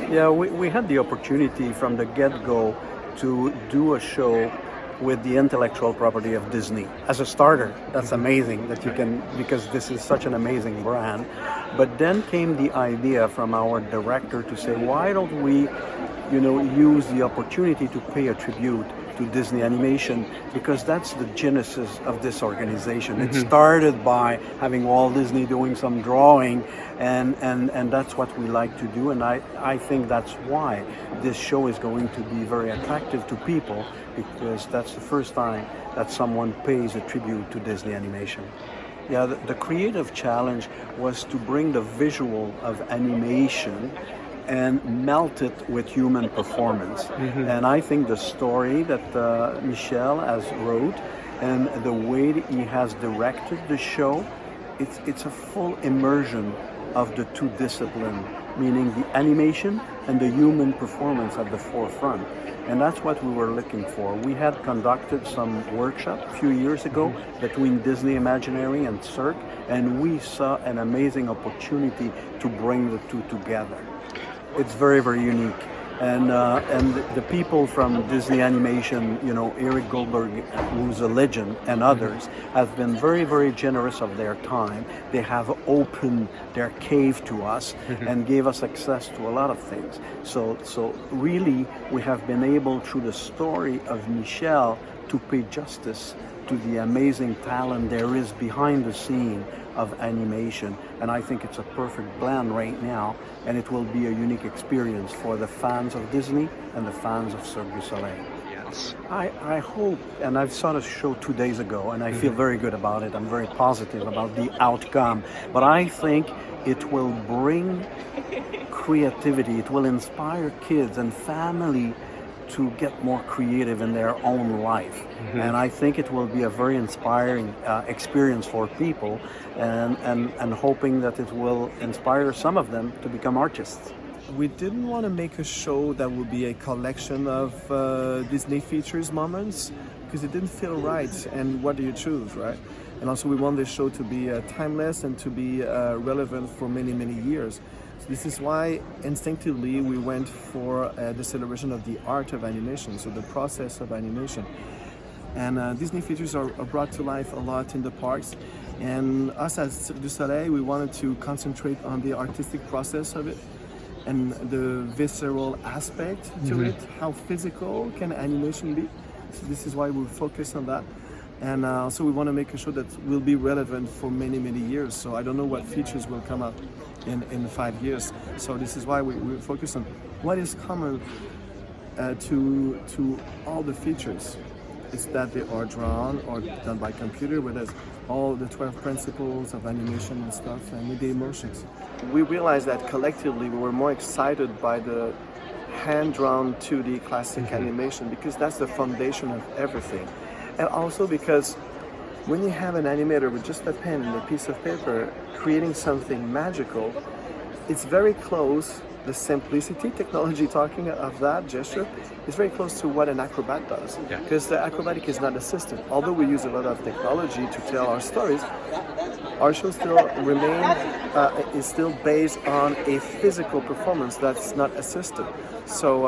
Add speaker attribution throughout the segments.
Speaker 1: Yeah, we had the opportunity from the get-go to do a show with the intellectual property of Disney. As a starter, that's amazing that you can, because this is such an amazing brand. But then came the idea from our director to say, why don't we, use the opportunity to pay a tribute to Disney animation, because that's the genesis of this organization. It started by having Walt Disney doing some drawing, and that's what we like to do, and I think that's why this show is going to be very attractive to people, because that's the first time that someone pays a tribute to Disney animation. Yeah, the creative challenge was to bring the visual of animation and melt it with human performance. And I think the story that Michel has wrote and the way that he has directed the show, it's a full immersion of the two disciplines, meaning the animation and the human performance at the forefront. And that's what we were looking for. We had conducted some workshop a few years ago between Disney Imagineering and Cirque, and we saw an amazing opportunity to bring the two together. It's very, very unique. And the people from Disney Animation, Eric Goldberg, who's a legend, and others, have been very, very generous of their time. They have opened their cave to us and gave us access to a lot of things. So really, we have been able, through the story of Michel, to pay justice to the amazing talent there is behind the scene of animation, and I think it's a perfect blend right now, and it will be a unique experience for the fans of Disney and the fans of Cirque du Soleil.
Speaker 2: Yes.
Speaker 1: I hope, and I saw the show 2 days ago, and I feel very good about it. I'm very positive about the outcome, but I think it will bring creativity, it will inspire kids and family to get more creative in their own life. And I think it will be a very inspiring experience for people, and hoping that it will inspire some of them to become artists.
Speaker 3: We didn't want to make a show that would be a collection of Disney features moments, because it didn't feel right. And what do you choose, right? And also we want this show to be timeless and to be relevant for many, many years. So this is why instinctively we went for the celebration of the art of animation, so the process of animation. And Disney features are brought to life a lot in the parks. And us as Cirque du Soleil, we wanted to concentrate on the artistic process of it and the visceral aspect to it. How physical can animation be? So this is why we focus on that. And also we want to make a show that will be relevant for many, many years. So I don't know what features will come up in 5 years. So this is why we focus on what is common to all the features. It's that they are drawn or done by computer, but there's all the 12 principles of animation and stuff, and with the emotions. We realized that collectively we were more excited by the hand-drawn 2D classic animation, because that's the foundation of everything. And also because when you have an animator with just a pen and a piece of paper creating something magical, it's very close. The simplicity, technology talking of that gesture, is very close to what an acrobat does. Because the acrobatic is not assisted. Although we use a lot of technology to tell our stories, our show still is still based on a physical performance that's not assisted. So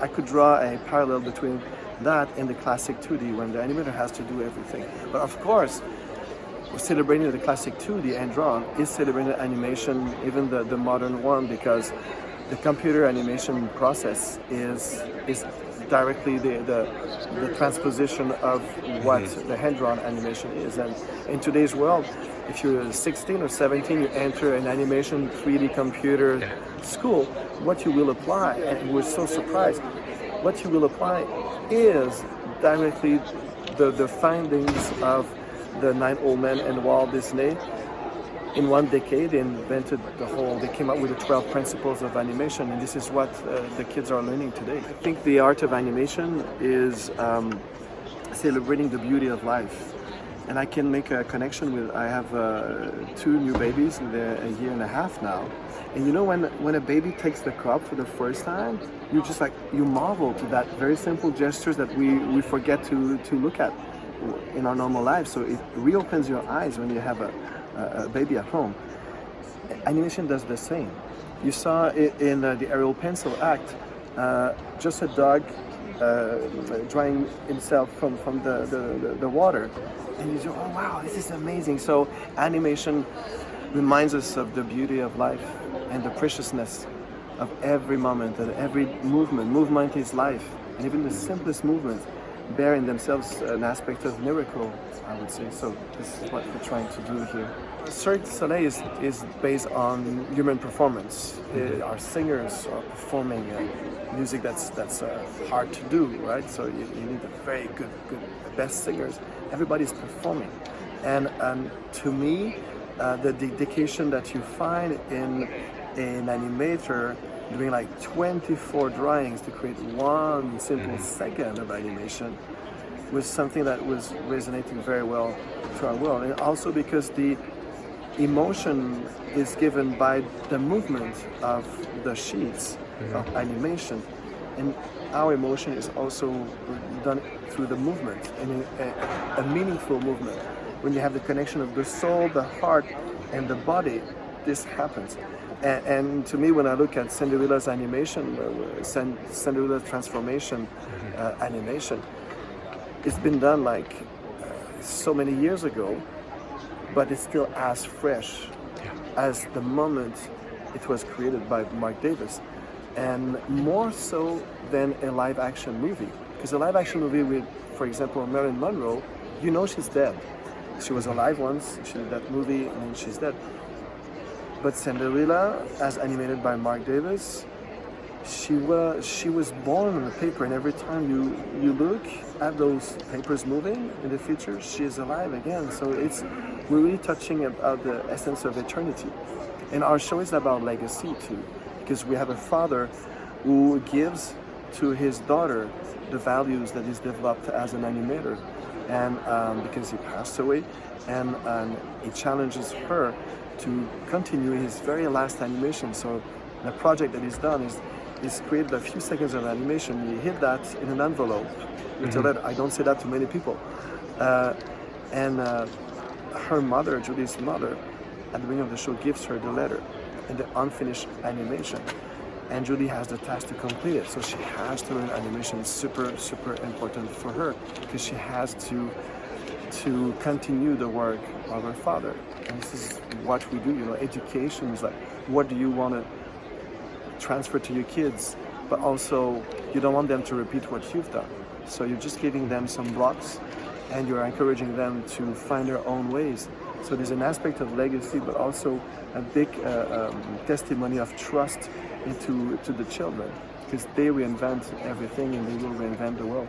Speaker 3: I could draw a parallel between that and the classic 2D, when the animator has to do everything. But of course, celebrating the classic 2D and drawn is celebrating animation, even the modern one, because the computer animation process is directly the transposition of what the hand-drawn animation is. And in today's world, if you're 16 or 17, you enter an animation 3D computer school, what you will apply, and we're so surprised, what you will apply is directly the findings of the 9 old men and Walt Disney. In 1 decade, they invented they came up with the 12 principles of animation, and this is what the kids are learning today. I think the art of animation is celebrating the beauty of life. And I can make a connection with, I have 2 new babies, and they're a year and a half now. And when a baby takes the cup for the first time, you marvel to that very simple gestures that we forget to look at in our normal lives. So it reopens your eyes when you have a baby at home. Animation does the same. You saw it in the aerial pencil act, just a dog drying himself from the water. And you go, oh wow, this is amazing. So animation reminds us of the beauty of life and the preciousness of every moment and every movement. Movement is life. And even the simplest movements bear in themselves an aspect of miracle, I would say. So this is what we're trying to do here. Cirque du Soleil is based on human performance. Our singers are performing music that's hard to do, right? So you need a very good, best singers. Everybody's performing. And to me, the dedication that you find in an animator doing like 24 drawings to create one simple second of animation was something that was resonating very well to our world. And also because the emotion is given by the movement of the sheets of animation, and our emotion is also done through the movement, and a meaningful movement. When you have the connection of the soul, the heart, and the body, this happens. And to me, when I look at Cinderella's animation, Cinderella's transformation animation, it's been done like so many years ago, but it's still as fresh as the moment it was created by Mark Davis, and more so than a live action movie. Because a live action movie with, for example, Marilyn Monroe, you know she's dead. She was alive once, she did that movie, and then she's dead. But Cinderella, as animated by Mark Davis, she was born on the paper, and every time you look at those papers moving in the future, she is alive again. So we're really touching about the essence of eternity. And our show is about legacy too, because we have a father who gives to his daughter the values that he's developed as an animator, and because he passed away, and he challenges her to continue his very last animation. So the project that he's done is created a few seconds of animation. He hid that in an envelope with a letter. I don't say that to many people. And her mother, Julie's mother, at the beginning of the show gives her the letter and the unfinished animation. And Julie has the task to complete it. So she has to learn animation. It's super, super important for her because she has to continue the work of her father. And this is what we do, education is like, what do you want to transfer to your kids? But also, you don't want them to repeat what you've done. So you're just giving them some blocks and you're encouraging them to find their own ways. So there's an aspect of legacy, but also a big testimony of trust into the children, because they reinvent everything and they will reinvent the world.